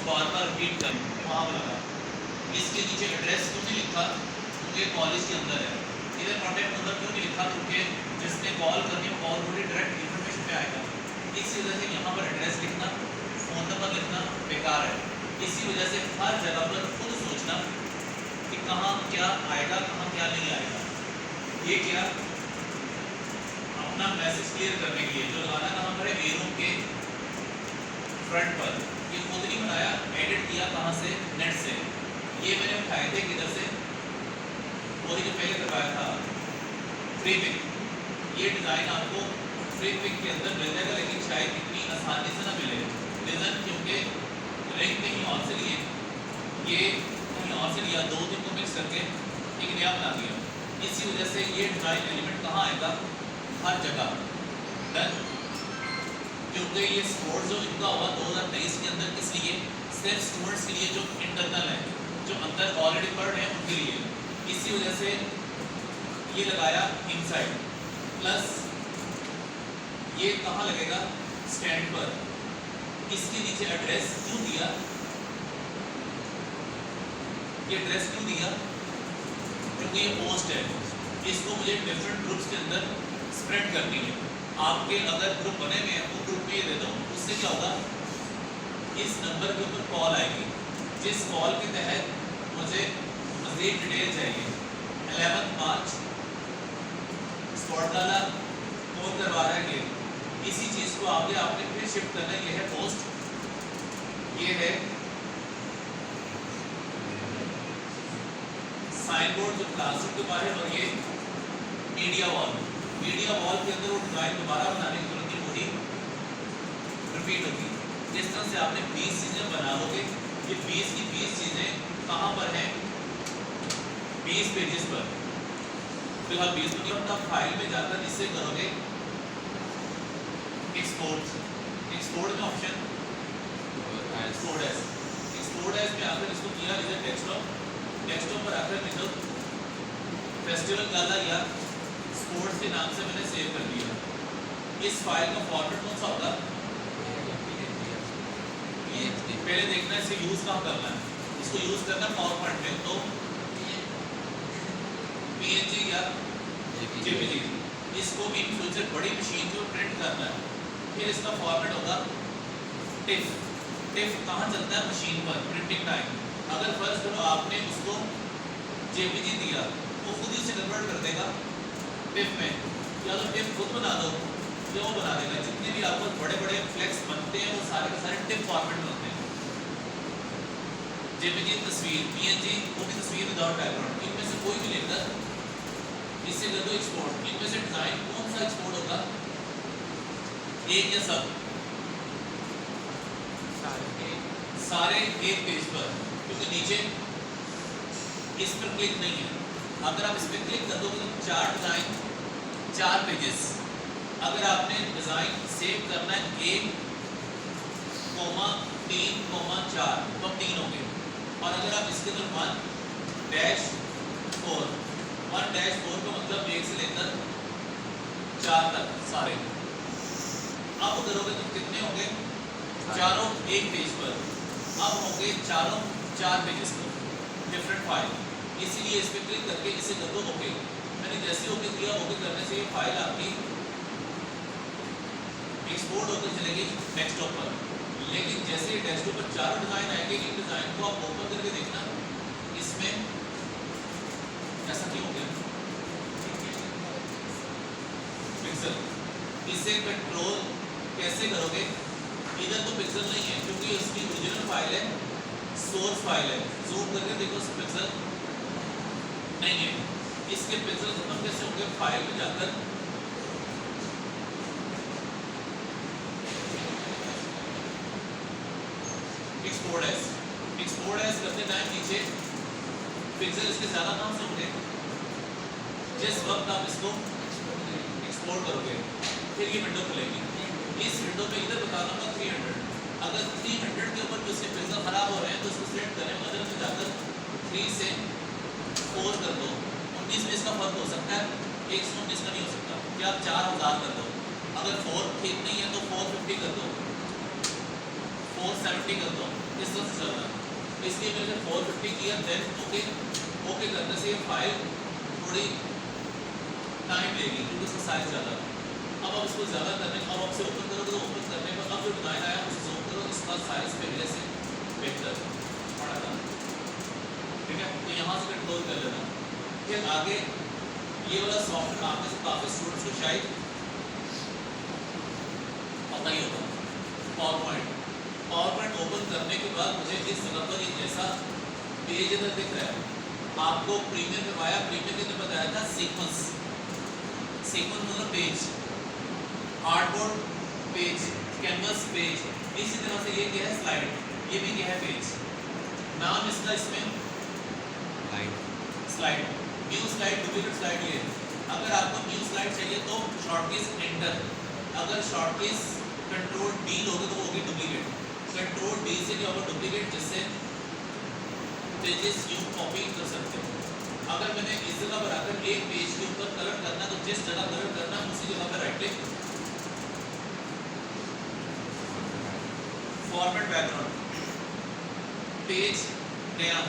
बार बार repeat करें वहाँ पर लगा। इसके नीचे एड्रेस क्यों नहीं लिखा? क्योंकि कॉलेज के अंदर है। इधर कॉन्टैक्ट नंबर क्यों नहीं लिखा? क्योंकि जिसने कॉल करनी है कॉल थोड़ी डायरेक्ट इन्फॉर्मेशन पे आएगा। इसी वजह से यहाँ पर एड्रेस लिखना, फ़ोन नंबर लिखना बेकार है। इसी वजह से हर जगह पर खुद सोचना कि कहाँ क्या आएगा, कहाँ क्या नहीं आएगा। ये क्या अपना मैसेज क्लियर करने के लिए जो लगाना कहाँ पर है, ए रूम के फ्रंट पर। ये खुद नहीं बनाया, एडिट किया कहाँ से? नेट से। ये मैंने उठाए थे किधर से? वो जो पहले करवाया था फ्री पिक। ये डिज़ाइन आपको फ्री पिक के अंदर मिल जाएगा, लेकिन शायद इतनी आसानी से ना मिले। रीज़न क्योंकि रिंग कहीं और से लिए, ये कहीं और से लिया, दो तीन को मिक्स करके एक नया बना दिया। इसी वजह से ये डिज़ाइन एलिमेंट कहाँ आएगा? हर जगह। डन। क्योंकि ये स्पोर्ट्स जो इनका हुआ 2023 के अंदर, किस लिए? सिर्फ स्टूडेंट्स के लिए जो इंटरनल है, जो अंदर ऑलरेडी पढ़ रहे हैं उनके लिए। इसी वजह से ये लगाया इनसाइड। प्लस ये कहाँ लगेगा? स्टैंड पर। इसके नीचे एड्रेस क्यों दिया? ये एड्रेस क्यों दिया? क्योंकि ये पोस्ट है, इसको मुझे डिफरेंट ग्रुप्स के अंदर स्प्रेड करनी है। आपके अगर ग्रुप बने हुए हैं वो ग्रुप में ये दे दो, उससे क्या होगा? इस नंबर के ऊपर कॉल आएगी, जिस कॉल के तहत मुझे मज़ीद डिटेल चाहिए। 11 मार्च स्पॉट डाला, कौन करवा रहा है? ये इसी चीज़ को आपने फिर शिफ्ट करना है। ये है पोस्ट, ये है साइन बोर्ड जो क्लासरूम के बाहर है, और ये मीडिया वॉल। मीडिया वॉल के अंदर वो डिज़ाइन दोबारा बनाने की जरूरत नहीं, वही रिपीट होगी। जिस तरह से आपने 20 चीज़ें बना लोगे, ये 20 की 20 चीज़ें कहाँ पर हैं? 20 पेजेस पर। फिलहाल 20 में अपना फाइल में जाकर इससे करोगे एक्सपोर्ट। एक्सपोर्ट में ऑप्शन एक्सपोर्ट एज में आकर इसको किया इधर डेस्कटॉप। डेस्कटॉप पर आकर निकल फेस्टिवल गाला या स्पोर्ट्स के नाम से मैंने सेव कर दिया। इस फाइल का फॉर्मेट कौन सा होगा? ये पहले देखना है इसे यूज़ कहाँ करना है। इसको यूज़ करना पावरपॉइंट में, तो PNG या JPG। इसको भी इन फ्यूचर बड़ी मशीन को प्रिंट करना है। फिर इसका फॉर्मेट होगा टिफ। टिफ कहाँ चलता है? मशीन पर, प्रिंटिंग टाइम। अगर फर्स्ट करो आपने उसको JPG दिया, वो खुद ही से कन्वर्ट कर देगा टिफ में। या तो टिफ खुद बना दो, या वो बना देगा। जितने भी आपको बड़े बड़े फ्लेक्स बनते हैं वो सारे के सारे टिफ फॉर्मेट में होते हैं। JPG तस्वीर, PNG वो भी तस्वीर विदाउट बैकग्राउंड। इनमें से कोई भी लेकर इससे कर दो एक्सपोर्ट। इनमें से डिज़ाइन कौन सा एक्सपोर्ट होगा? एक या सब? सारे एक पेज पर, क्योंकि नीचे इस पर क्लिक नहीं है। अगर आप इस पर क्लिक कर दोगे तो 4 डिज़ाइन 4 पेजेस। अगर आपने डिज़ाइन सेव करना है 1, 3, 4 तो 3 होंगे। और अगर आप इसके अंदर 1-4 का मतलब 1 से लेकर 4 तक सारे। अब करोगे तो कितने होंगे? चारों एक पेज पर। अब होंगे चारों 4 पेजेस पर, डिफरेंट फाइल। इसीलिए इस पर क्लिक करके इसे कर दो ओके। मैंने जैसे ओके किया, ओके करने से ये फाइल आपकी एक्सपोर्ट होकर चलेगी डेस्कटॉप पर। लेकिन जैसे ही डेस्कटॉप पर 4 डिज़ाइन आएंगे, इन डिज़ाइन को आप ओपन करके देखना, इसमें ऐसा क्यों हो गया? पिक्सल। इसे कंट्रोल कैसे करोगे? इधर तो पिक्सल नहीं है क्योंकि इसकी ओरिजिनल फाइल है, सोर्स फाइल है। जूम करके देखो, पिक्सल नहीं है। इसके पिक्सल खत्म कैसे होंगे? फाइल में जाकर एक्सपोर्ट एज करते टाइम नीचे पिक्सल इसके ज़्यादा नाम से होंगे। जिस वक्त आप इसको एक्सपोर्ट करोगे फिर ये विंडो खुलेगी। इस विंडो में इधर बता दूंगा 300। अगर 300 के ऊपर जो इसके पिक्सल खराब हो रहे हैं तो उसको सिलेक्ट करें, अदर में जाकर 3 से 4 कर दो। 19 में इसका फर्क हो सकता है, 119 का नहीं हो सकता। क्या आप 4000 कर दो। अगर 4 ठीक नहीं है तो 450 कर दो। 470 करता हूँ, इस तरह से चलना, इसलिए मैंने 450 किया, देन ओके ओके करने से ये फाइल थोड़ी टाइम लेगी क्योंकि उसका साइज ज़्यादा है। अब आप इसको ज़्यादा करने, अब आपसे ओपन करोगे तो ओपन करने पर अब जो डिज़ाइन आया उसे जूम करो, इसका साइज पहले से बेहतर बड़ा था, ठीक है। तो यहाँ से कंट्रोल कर लेना। फिर आगे ये वाला सॉफ्टवेयर आप में से काफ़ी स्टूडेंट्स को शायद पता ही होगा, पावर पॉइंट ओपन करने के बाद मुझे इस जगह पर एक जैसा पेज इधर दिख रहा है, आपको प्रीमियर करवाया, प्रीमियर के अंदर बताया था सीक्वेंस, सीक्वेंस मतलब page, artboard page, canvas page, इसी तरह से ये क्या है स्लाइड, ये भी क्या है पेज, नाम इसका इसमें slide, new slide, duplicate slide. ये अगर आपको न्यू स्लाइड चाहिए तो शॉर्टकीज एंटर, अगर शॉर्टकीज कंट्रोल डी लोगे तो वो होगी डुप्लीकेट, कंट्रोल डी से क्या होगा डुप्लीकेट, जिससे पेजेस यू कॉपी कर सकते हो। अगर मैंने इस जगह पर आकर एक पेज के ऊपर कलर करना तो जिस जगह कलर करना उसी जगह पर right click, format background, page नया,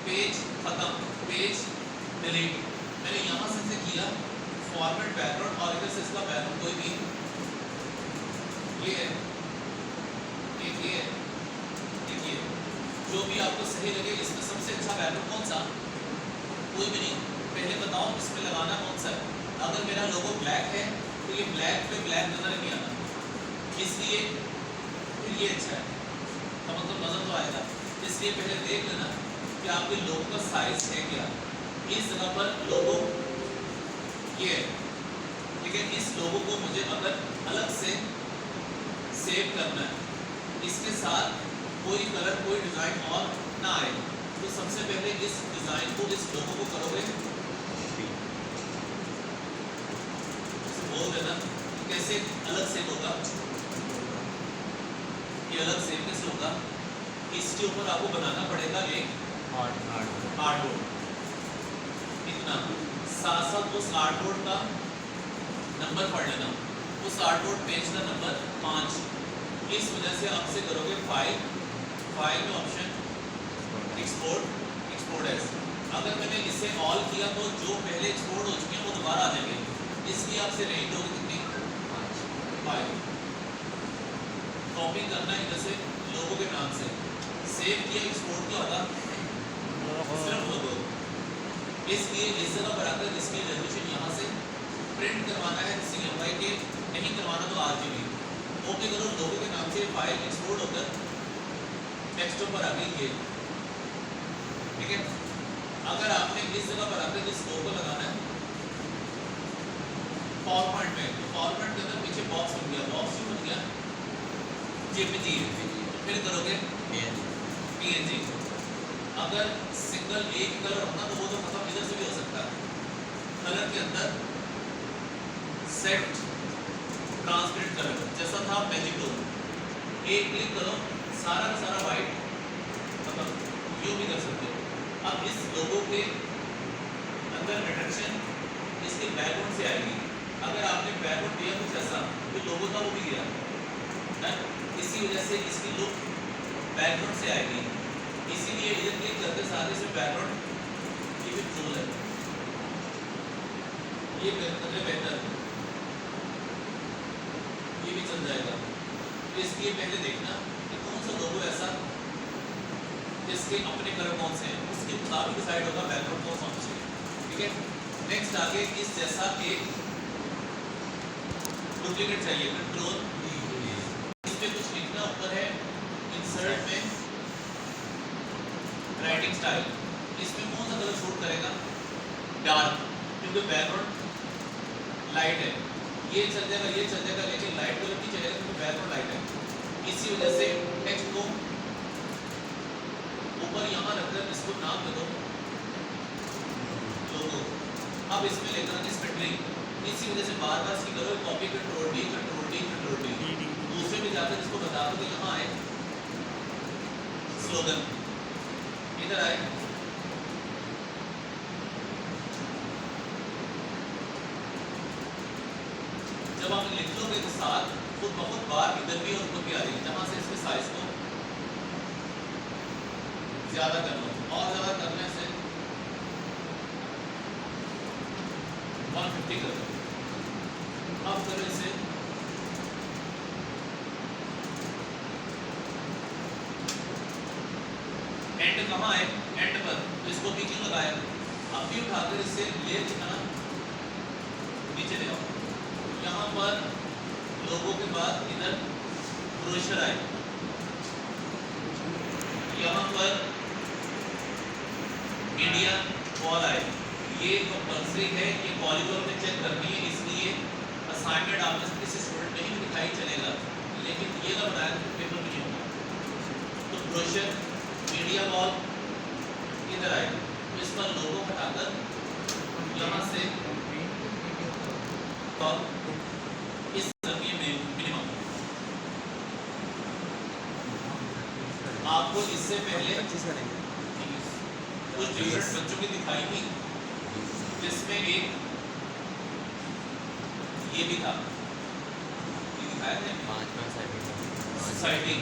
पेज खत्म, पेज डिलीट, मैंने यहाँ से किया फॉर्मेट बैकग्राउंड, और इधर से इसका बैकग्राउंड कोई भी ये है, एक ये देखिए जो भी आपको सही लगे। इसमें सबसे अच्छा बैकग्राउंड कौन सा, कोई भी नहीं, पहले बताओ इसमें लगाना कौन सा है। अगर मेरा लोगो ब्लैक है तो ये ब्लैक पे ब्लैक नजर नहीं आना, इसलिए फिर ये अच्छा है, तो मतलब नजर तो आएगा, इसलिए पहले देख लेना कि आपके लोगो का साइज है क्या। इस जगह पर लोगो ये है, लेकिन इस लोगो को मुझे अगर अलग से सेव करना है, इसके साथ कोई कलर कोई डिज़ाइन और ना आए, तो सबसे पहले इस डिज़ाइन को, इस लोगो को करोगे, बोल देना कैसे अलग सेव होगा, ये अलग सेव कैसे होगा, इसके ऊपर आपको बनाना पड़ेगा एक आर्टबोर्ड, इतना साथ साथ उस आर्टबोर्ड का नंबर पढ़ लेना, उस आर्टबोर्ड पेज का नंबर 5, इस वजह से आपसे करोगे फाइल में ऑप्शन एक्सपोर्ट एज, अगर मैंने इसे ऑल किया तो जो पहले एक्सपोर्ट हो चुके हैं वो दोबारा आ जाएंगे, इसलिए आपसे रेंज होगी कितनी 5, कॉपी करना है इधर से लोगों के नाम से, सेव किया एक्सपोर्ट किया होगा सिर्फ लोगो, इसलिए इस जगह पर आकर इसकी रेजोल्यूशन यहाँ से प्रिंट करवाना है, CMY के नहीं करवाना तो RGB, ओके करो, लोगों के नाम से फाइल एक्सपोर्ट होकर डेस्कटॉप पर आ गई ये, ठीक है। अगर आपने इस जगह पर आकर इस लोगो लगाना है पावर पॉइंट में, तो पावर पॉइंट के अंदर पीछे बॉक्स बन गया, बॉक्स क्यों बन गया, JPG, फिर करोगे PNG, अगर सिंगल एक कलर होना तो वो तो खत्म इधर से भी हो सकता है, कलर के अंदर सेट ट्रांसपेरेंट कलर जैसा था मैजिक टूल, एक क्लिक करो सारा का सारा वाइट, मतलब यूँ भी कर सकते हो। अब इस लोगो के अंदर रिडक्शन इसके बैकग्राउंड से आएगी, अगर आपने बैकग्राउंड दिया कुछ ऐसा तो लोगो था वो भी गया है, इसी वजह से इसकी लुक बैकग्राउंड से आएगी, इसीलिए इधर क्लिक करते साथ इसमें बैकग्राउंड ये भी टूल है, ये बेहतर ये भी चल जाएगा, तो इसलिए पहले देखना कि कौन सा लोगो ऐसा जिसके अपने कलर कौन से हैं, उसके मुताबिक डिसाइड होगा बैकग्राउंड कौन सा होना चाहिए, ठीक है। नेक्स्ट आगे इस जैसा एक डुप्लीकेट चाहिए, कंट्रोल इस पे कुछ लिखना ऊपर है, इंसर्ट में राइटिंग स्टाइल, इसमें कौन सा कलर शूट करेगा, डार्क, क्योंकि बैकग्राउंड लाइट है, ये चल जाएगा ये चल जाएगा, लेकिन लाइट कलर नहीं चलेगा क्योंकि बैकग्राउंड लाइट है, इसी वजह से टेक्स्ट को ऊपर यहाँ रखकर इसको नाम दे दो लोगो, अब इसमें लेकर इसमें ट्रिक, इसी वजह से बार बार इसकी करो कॉपी, कंट्रोल डी, दूसरे में जाकर इसको बता दो कि यहाँ आए स्लोगन, इधर आए जब आप लिख लोगे तो साथ खुद बहुत बार इधर भी और ऊपर भी आ जाएगी, जहाँ से इसके साइज को ज़्यादा कर लो, और ज़्यादा करने से 150 कर दो। अब करो इसे एंड कहाँ है, एंड पर, तो इसको भी क्यों लगाया। अब भी उठाकर इससे ले कितना नीचे ले आओ, यहाँ पर लोगों के बाद इधर ब्रोशर आए, यहाँ पर मीडिया वॉल आए। ये कंपल्सरी है, ये पॉलीगॉन में चेक करनी है, इसलिए असाइनमेंट आपने किसी स्टूडेंट नहीं दिखाई चलेगा, लेकिन ये ना बताया तो पेपर में नहीं होगा। तो ब्रोशर मीडिया वॉल इधर आए, तो इसका लोगो हटाकर यहाँ से इस मिनिमम आपको इससे पहले कुछ डिफरेंट बच्चों की दिखाई थी, जिसमें एक ये भी था, ये दिखाया था सोसाइटी।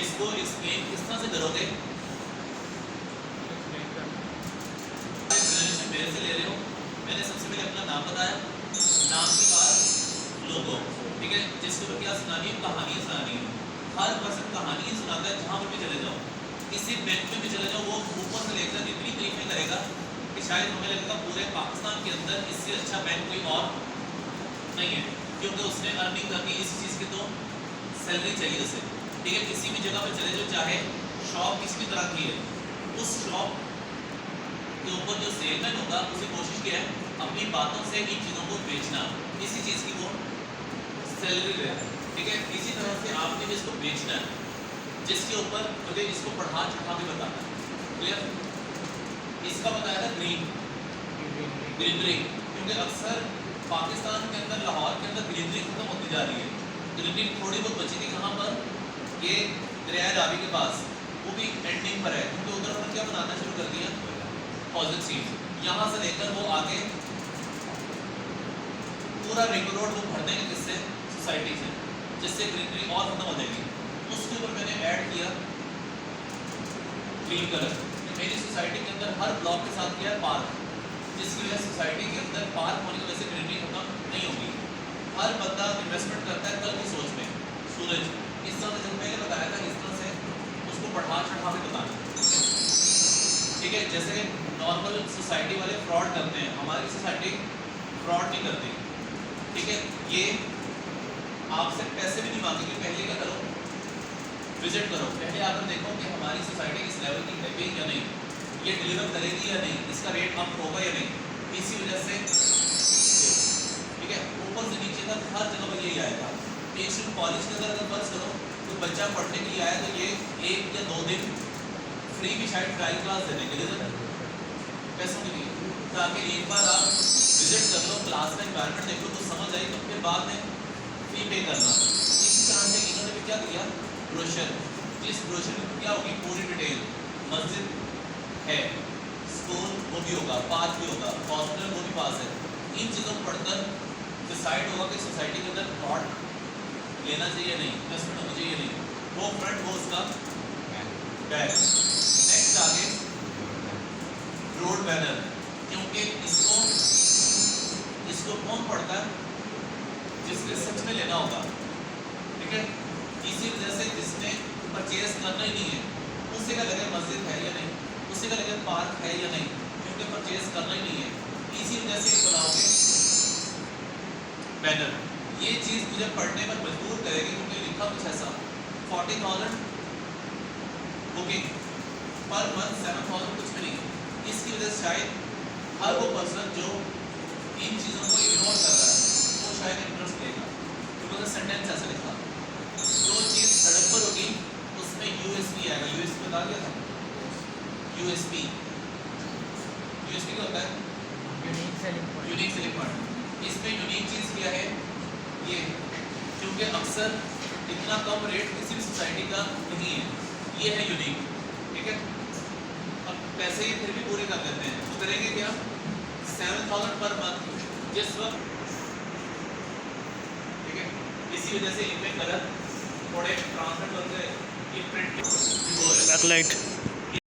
इसको एक्सप्लेन किस तरह से करोगे, मेरे से ले रहे हो। मैंने सबसे पहले अपना नाम बताया, नाम के बाद लोगो, ठीक है, जिसके ऊपर क्या सुनानी है, कहानी सुनानी है। हर पर्सन कहानी सुनाता है, जहाँ पर भी चले जाओ, किसी बैंक में भी चले जाओ, वो ऊपर से लेकर इतनी तारीफें करेगा कि शायद हमें लगेगा पूरे पाकिस्तान के अंदर इससे अच्छा बैंक कोई और नहीं है, क्योंकि उसने अर्निंग करनी इस चीज़ की, तो सैलरी चाहिए उसे, ठीक है। किसी भी जगह पर चले जाओ, चाहे शॉप किसी भी तरह की है, उस शॉप के ऊपर जो सेलमैन होगा उसे कोशिश किया है अपनी बातों से इन चीज़ों को बेचना, इसी चीज़ की वो सैलरी ले रहा है, ठीक है। इसी तरह से आपने भी इसको बेचना है, जिसके ऊपर मुझे इसको पढ़ा चढ़ा के बताना है, क्लियर। इसका बताया था ग्रीनरी, क्योंकि अक्सर पाकिस्तान के अंदर, लाहौर के अंदर ग्रीनरी खत्म होती जा रही है। ग्रीनरी थोड़ी बहुत बची थी, कहाँ पर, ये दरिया रावी के पास, वो भी एंडिंग पर है, क्योंकि उधर उन्होंने क्या बनाना शुरू कर दिया, हाउसिंग सीट। यहाँ से लेकर वो आगे पूरा रिंग रोड वो भर देंगे, किससे, सोसाइटी से, जिससे ग्रीनरी और खत्म हो जाएगी। उसके ऊपर मैंने ऐड किया ग्रीन कलर। मेरी सोसाइटी के अंदर हर ब्लॉक के साथ किया पार्क, जिसकी वजह से सोसाइटी के अंदर पार्क होने की वजह से ग्रीनरी खत्म नहीं होगी। हर बंदा इन्वेस्टमेंट करता है कल की सोच में। सूरज इस तरह से, जब मैंने बताया था इस तरह से उसको बढ़ा चढ़ा के बताना, ठीक है। जैसे नॉर्मल सोसाइटी वाले फ्रॉड करते हैं, हमारी सोसाइटी फ्रॉड नहीं करती, ठीक है। ये आपसे पैसे भी नहीं मांगेंगे, पहले क्या करो, विजिट करो, पहले आकर देखो कि हमारी सोसाइटी इस लेवल की है भी या नहीं, ये डिलीवर करेगी या नहीं, इसका रेट अप होगा या नहीं। इसी वजह से, ठीक है, ऊपर से नीचे तक हर जगह पर यही आएगा। एक सिर्फ कॉलेज के अंदर अगर फर्ज करो तो बच्चा पढ़ने के लिए आया, तो ये 1 या 2 दिन फ्री भी शायद ट्रायल क्लास देने के लिए, पैसों के लिए, ताकि एक बार आप विजिट कर लो, क्लास का एनवायरनमेंट देख लो, तो समझ आई, तो फिर बाद में फी पे करना। इसी तरह से इन्होंने भी क्या किया, ब्रोशर, जिस ब्रोशर में क्या होगी, पूरी डिटेल, मस्जिद है, स्कूल वो भी होगा, पार्क भी होगा, हॉस्पिटल वो भी पास है। इन चीज़ों को पढ़कर डिसाइड होगा कि सोसाइटी के अंदर प्लॉट लेना चाहिए नहीं, इन्वेस्टमेंट होनी चाहिए नहीं। वो फ्रंट, वो उसका बैक। नेक्स्ट आगे रोड बैनर, क्योंकि इसको कौन पढ़ता है, जिसने सच में लेना होगा, ठीक है। इसी वजह से जिसने परचेज करना ही नहीं है, उससे क्या लगे मस्जिद है या नहीं, उससे क्या लगे पार्क है या नहीं, क्योंकि परचेज करना ही नहीं है। इसी वजह से बनाओगे बैनर। ये चीज़ मुझे पढ़ने पर मजबूर करेगी, क्योंकि लिखा कुछ ऐसा 40,000 बुकिंग पर मंथ, 7,000 कुछ भी नहीं। इसकी वजह से शायद हर वो पर्सन जो इन चीज़ों को इग्नोर कर रहा है वो शायद इंटरेस्ट लेगा, क्योंकि सेंटेंस ऐसा लिखा, जो चीज़ सड़क पर होगी उसमें यूएसपी आएगा। यूएसपी बता दिया था, यूएसपी क्या होता है, यूनिक सेलिंग पॉइंट। इसमें यूनिक चीज़ क्या है, ये, क्योंकि अक्सर इतना कम रेट किसी भी सोसाइटी का नहीं है, ये है यूनिक, ठीक है। अब पैसे ये फिर भी पूरे कर देते हैं, तो करेंगे क्या, 7,000 पर मंथ जिस वक्त, ठीक है। इसी वजह से इनमें कलर थोड़े ट्रांसपेरेंट होते हैं, प्रिंट बैकलाइट